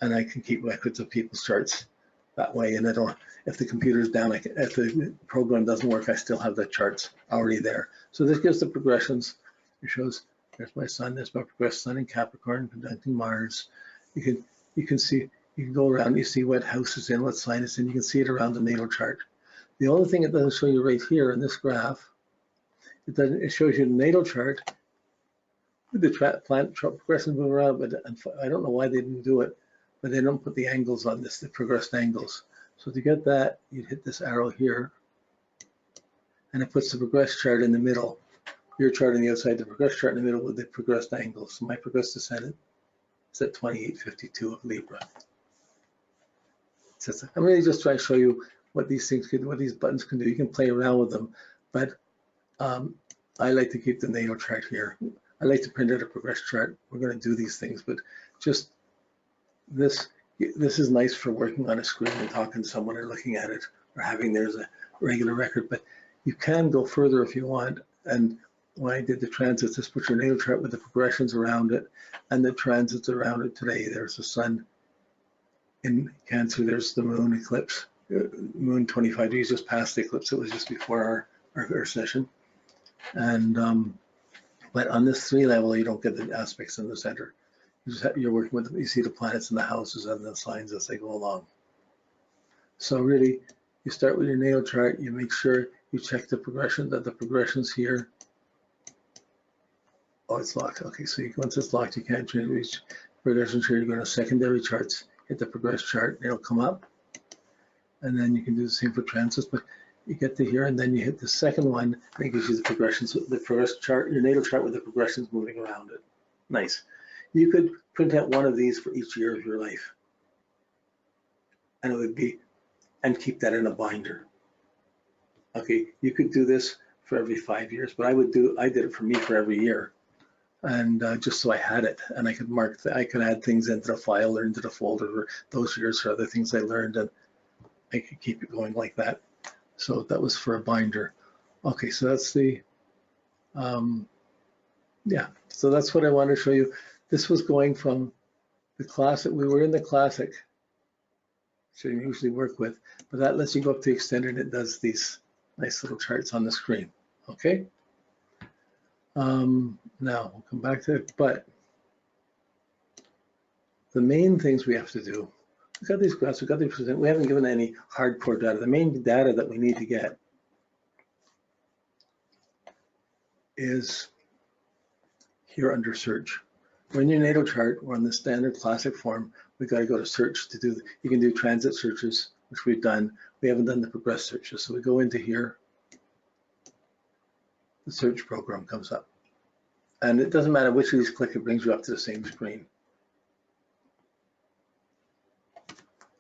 and I can keep records of people's charts that way. And I don't, if the computer's down, if the program doesn't work, I still have the charts already there. So this gives the progressions. It shows there's my sun, there's my progressed sun in Capricorn, conjuncting Mars. You can see, you can go around, you see what house is in, what sign it's in, you can see it around the natal chart. The only thing it doesn't show you right here in this graph, it shows you the natal chart with the planet progressions moving around, but I don't know why they didn't do it, but they don't put the angles on this, the progressed angles. So to get that, you'd hit this arrow here, and it puts the progressed chart in the middle. Your chart on the outside, the progressed chart in the middle with the progressed angles. So my progressed descendant is at 2852 of Libra. So I'm really just trying to show you what these things can, what these buttons can do. You can play around with them, but I like to keep the natal chart here. I like to print out a progressed chart. We're going to do these things, but just this is nice for working on a screen and talking to someone or looking at it or having there's a regular record, but you can go further if you want. And when I did the transits, just put your natal chart with the progressions around it and the transits around it today. There's the sun in Cancer, there's the moon eclipse, moon 25 degrees just past the eclipse. It was just before our session. And but on this 3 level, you don't get the aspects in the center. You're working with, you see the planets and the houses and the signs as they go along. So really, you start with your natal chart, you make sure you check the progression, that the progression's here. Oh, it's locked. Okay, so once it's locked, you can't reach progressions here. You go to secondary charts, hit the progress chart, it'll come up. And then you can do the same for transits, but you get to here and then you hit the second one, and it gives you the progressions, the progress chart, your natal chart with the progressions moving around it. Nice. You could print out one of these for each year of your life. And it would be, and keep that in a binder. Okay, you could do this for every 5 years, but I did it for me for every year. And just so I had it, and I could mark, I could add things into the file or into the folder for those years for other things I learned, and I could keep it going like that. So that was for a binder. Okay, so that's the, yeah, so that's what I wanted to show you. This was going from the classic, we were in the classic, which I usually work with, but that lets you go up to extended and it does these nice little charts on the screen, okay? Now we'll come back to it, but the main things we have to do, we've got these graphs, we've got these, we haven't given any hardcore data. The main data that we need to get is here under search. We're in your natal chart, we're on the standard classic form. We've got to go to search to do, you can do transit searches, which we've done. We haven't done the progress searches. So we go into here, the search program comes up. And it doesn't matter which of these click, it brings you up to the same screen.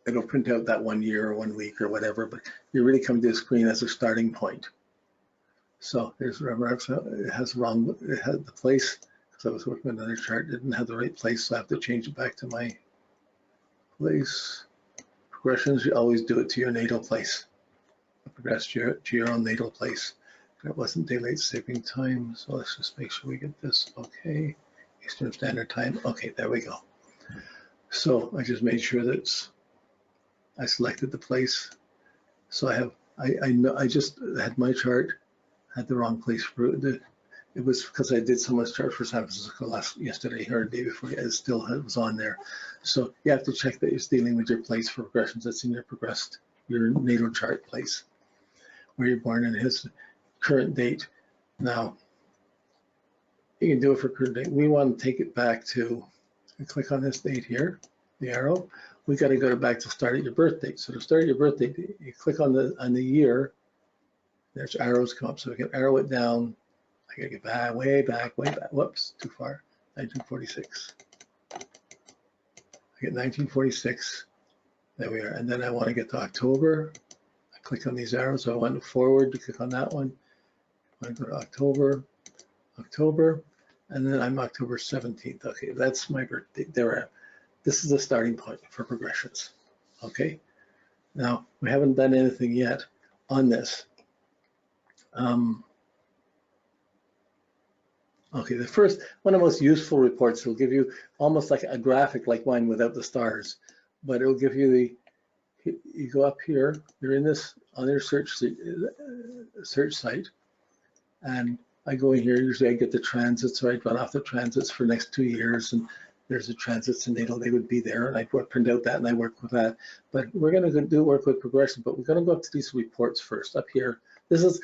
It'll print out that 1 year or 1 week or whatever, but you really come to the screen as a starting point. So here's remember, it has wrong, it had the place, because I was working on another chart, didn't have the right place, so I have to change it back to my place. Progressions, you always do it to your natal place. Progress to your own natal place. It wasn't daylight saving time, so let's just make sure we get this okay. Eastern Standard Time. Okay, there we go. So I just made sure that I selected the place. So I just had my chart, had the wrong place for it. It was because I did so much chart for San Francisco yesterday or the day before. It still was on there. So you have to check that you're dealing with your place for progressions. That's in your natal chart place, where you're born and his current date. Now, you can do it for current date. We want to take it back to, click on this date here, the arrow. We got to go back to start at your birth date. So to start your birth date, you click on the year. There's arrows come up, so we can arrow it down. I gotta get back, way back. Whoops, too far. 1946. I get 1946. There we are. And then I want to get to October. I click on these arrows. So I want to forward to click on that one. I go to October, and then I'm October 17th. Okay, that's my birthday. There. This is the starting point for progressions. Okay. Now we haven't done anything yet on this. Okay, the first one of the most useful reports will give you almost like a graphic like mine without the stars. but it'll give you the, you go up here, you're in this, on your search site, and I go in here, usually I get the transits, or I run off the transits for the next 2 years, and there's the transits in natal, they would be there, and I print out that and I work with that. But we're going to do work with progression, but we're going to go up to these reports first. Up here, this is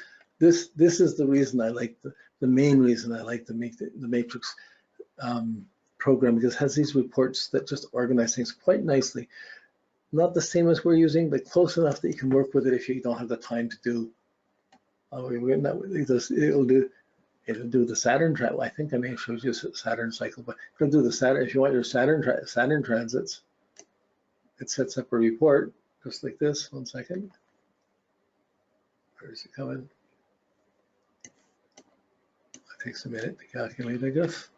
the reason I like the main reason I like the Matrix program, because it has these reports that just organize things quite nicely. Not the same as we're using, but close enough that you can work with it if you don't have the time to do. It'll do the Saturn travel. I think I may have showed you a Saturn cycle, but it'll do the Saturn. If you want your Saturn transits, it sets up a report just like this. 1 second. Where is it coming? It takes a minute to calculate, I guess.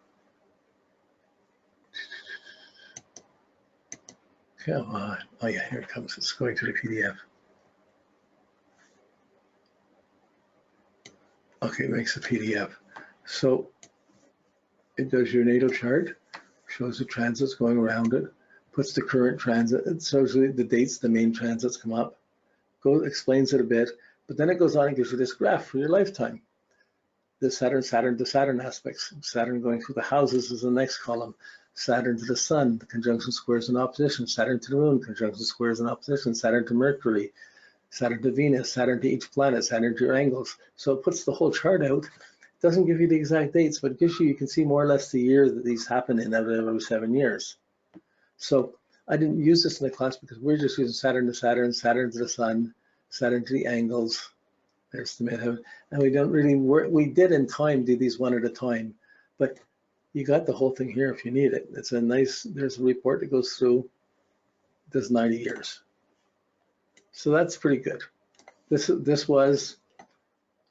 Come on. Oh yeah, here it comes. It's going to the PDF. Okay, it makes a PDF. So it does your natal chart, shows the transits going around it, puts the current transit, it shows the dates, the main transits come up, explains it a bit, but then it goes on and gives you this graph for your lifetime. The Saturn aspects. Saturn going through the houses is the next column. Saturn to the Sun, the conjunction, squares, and opposition. Saturn to the Moon, conjunction, squares, and opposition. Saturn to Mercury, Saturn to Venus, Saturn to each planet, Saturn to your angles. So it puts the whole chart out. It doesn't give you the exact dates, but it gives you can see more or less the year that these happen in every 7 years. So I didn't use this in the class because we're just using Saturn to Saturn, Saturn to the Sun, Saturn to the angles. There's the midheaven. And we don't really work, we did in time do these one at a time, but you got the whole thing here if you need it. It's a nice, there's a report that goes through, does 90 years. So that's pretty good. This was,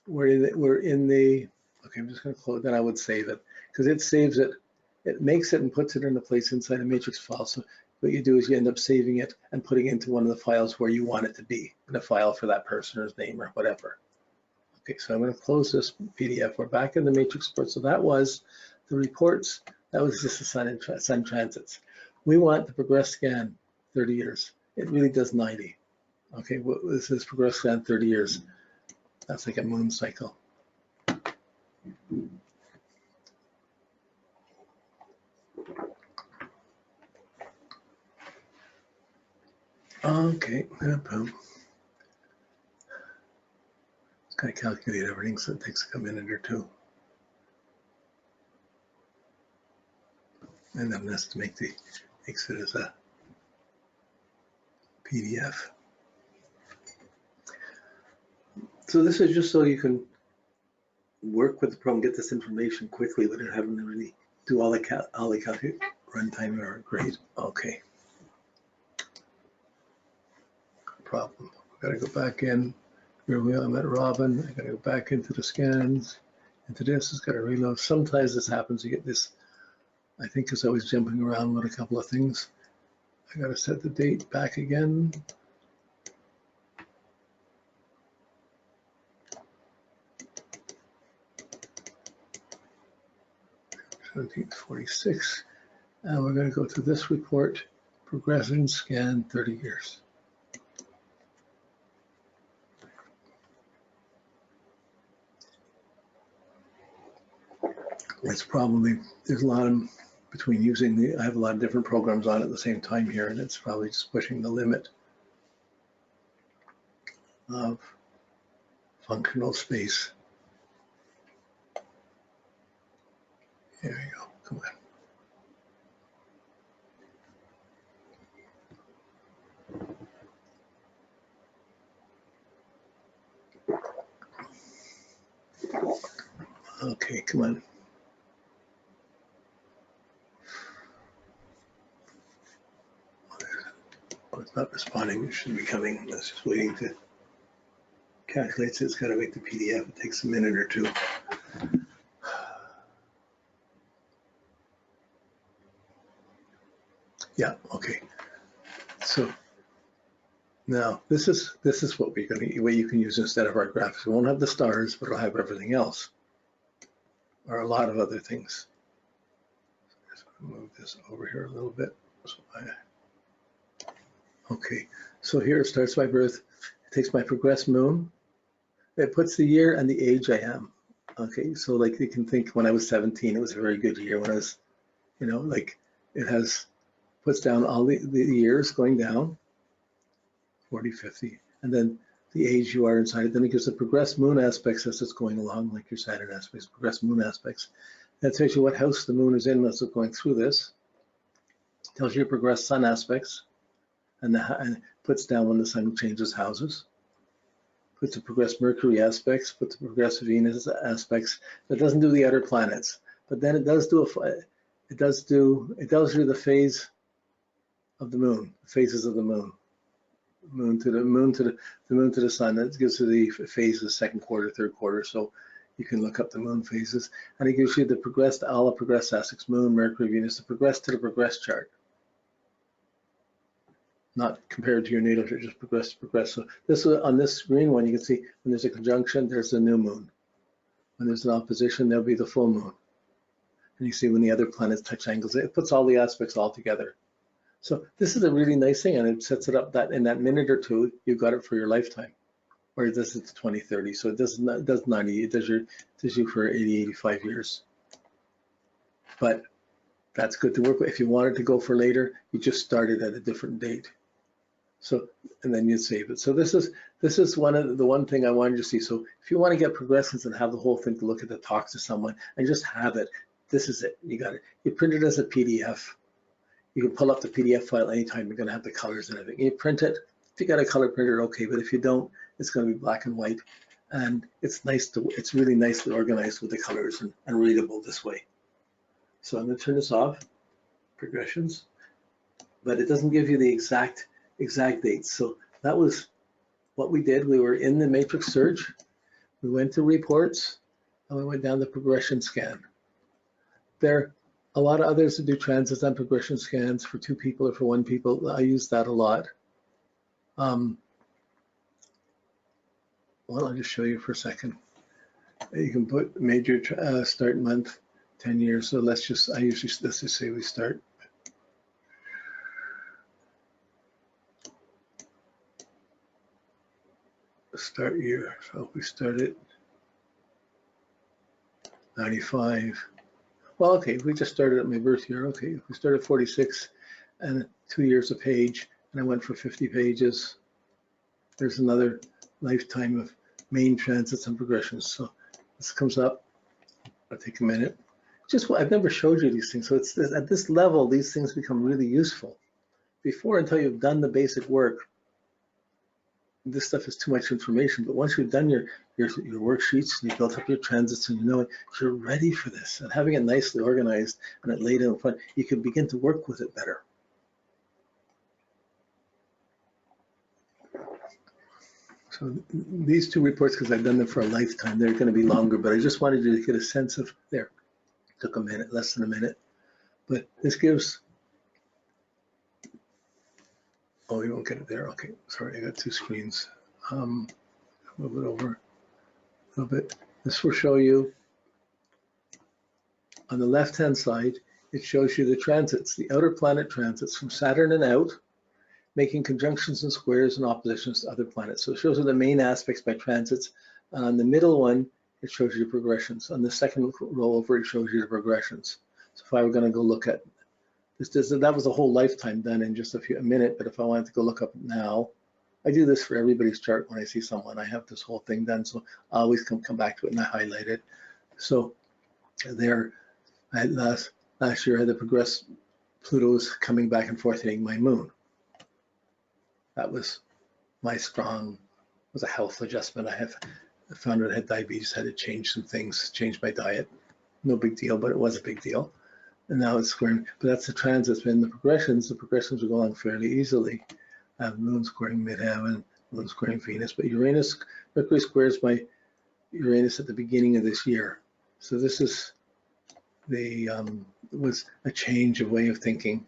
we're in the, okay, I'm just going to close, then I would save it, because it saves it, it makes it and puts it in a place inside a matrix file. So what you do is you end up saving it and putting it into one of the files where you want it to be, in a file for that person or his name or whatever. Okay, so I'm going to close this PDF. We're back in the matrix report. So that was the reports. That was just the sun transits. We want the progress scan 30 years. It really does 90. Okay, well, this is progress scan 30 years. That's like a moon cycle. Okay, boom. It's going to calculate everything, so it takes a minute or two. And then that's to make makes it as a PDF. So this is just so you can work with the program, get this information quickly without having to really do all the calculate runtime are great. Okay. Problem. I've got to go back in. Here we are. I'm at Robin. I got to go back into the scans. Into this. It's got to reload. Sometimes this happens. You get this. I think because I was jumping around with a couple of things. I got to set the date back again. 1746. And we're going to go to this report, progression scan 30 years. It's probably, there's a lot of, between using the, I have a lot of different programs on at the same time here, and it's probably just pushing the limit of functional space. Here we go, come on. Okay, come on. Oh, it's not responding, it should be coming. It's just waiting to calculate. So it's got to make the PDF. It takes a minute or two. Yeah, okay. So now this is what we're going to, what you can use instead of our graphics. We won't have the stars, but it'll have everything else, or a lot of other things. So I'm just going to move this over here a little bit. So Okay, so here it starts my birth. It takes my progressed moon. It puts the year and the age I am. Okay, so like you can think when I was 17, it was a very good year. When I was, like it puts down all the years going down, 40, 50, and then the age you are inside it. Then it gives the progressed moon aspects as it's going along, like your Saturn aspects, progressed moon aspects. That tells you what house the moon is in as it's going through this. It tells you your progressed sun aspects, and puts down when the sun changes houses. Puts the progressed Mercury aspects, puts the progressed Venus aspects. It doesn't do the other planets, but then it tells you the phase of the moon, the phases of the moon. The moon to the sun. That gives you the phases, second quarter, third quarter. So you can look up the moon phases, and it gives you all the progressed aspects: moon, Mercury, Venus, the progressed to the progressed chart. Not compared to your natal chart, just progress. So this on this green one, you can see when there's a conjunction, there's a new moon. When there's an opposition, there'll be the full moon. And you see when the other planets touch angles, it puts all the aspects all together. So this is a really nice thing, and it sets it up that in that minute or two, you've got it for your lifetime. Or this is 2030, so it does 90, it does you for 80, 85 years. But that's good to work with. If you wanted to go for later, you just start it at a different date. So, and then you save it. So this is one thing I wanted you to see. So if you want to get progressions and have the whole thing to look at, to talk to someone and just have it, this is it. You got it. You print it as a PDF. You can pull up the PDF file anytime. You're going to have the colors and everything. You print it. If you got a color printer, okay. But if you don't, it's going to be black and white. And it's really nicely organized with the colors and readable this way. So I'm going to turn this off. Progressions. But it doesn't give you the exact dates. So that was what we did. We were in the matrix search. We went to reports, and we went down the progression scan. There are a lot of others that do transits and progression scans for 2 people or for 1 people. I use that a lot. Well, I'll just show you for a second. You can put major start month, 10 years. So let's just say we start. Start year. So if we start at 95. Well, okay, we just started at my birth year. Okay, if we started 46 and 2 years a page, and I went for 50 pages. There's another lifetime of main transits and progressions. So this comes up. I'll take a minute. I've never showed you these things. So it's at this level, these things become really useful. Before, until you've done the basic work, this stuff is too much information. But once you've done your worksheets and you built up your transits and you know it, you're ready for this. And having it nicely organized and it laid in front, you can begin to work with it better. So these 2 reports, because I've done them for a lifetime, they're going to be longer, but I just wanted you to get a sense of, there, took a minute, less than a minute. But this gives, oh, you won't get it there. Okay, sorry, I got 2 screens. Move it over a little bit. This will show you, on the left-hand side, it shows you the transits, the outer planet transits from Saturn and out, making conjunctions and squares and oppositions to other planets. So it shows you the main aspects by transits. On the middle one, it shows you progressions. On the second row over, it shows you the progressions. So if I were going to go look at this, that was a whole lifetime done in just a minute. But if I wanted to go look up now, I do this for everybody's chart when I see someone. I have this whole thing done, so I always come back to it and I highlight it. So there, I had last year I had the progressed Pluto's coming back and forth hitting my moon. That was my was a health adjustment. I found out I had diabetes, had to change some things, change my diet. No big deal, but it was a big deal. And now it's squaring, but that's the transits. In the progressions are going fairly easily. Moon squaring midheaven, Moon squaring Venus, but Mercury squares my Uranus at the beginning of this year. So this is was a change of way of thinking.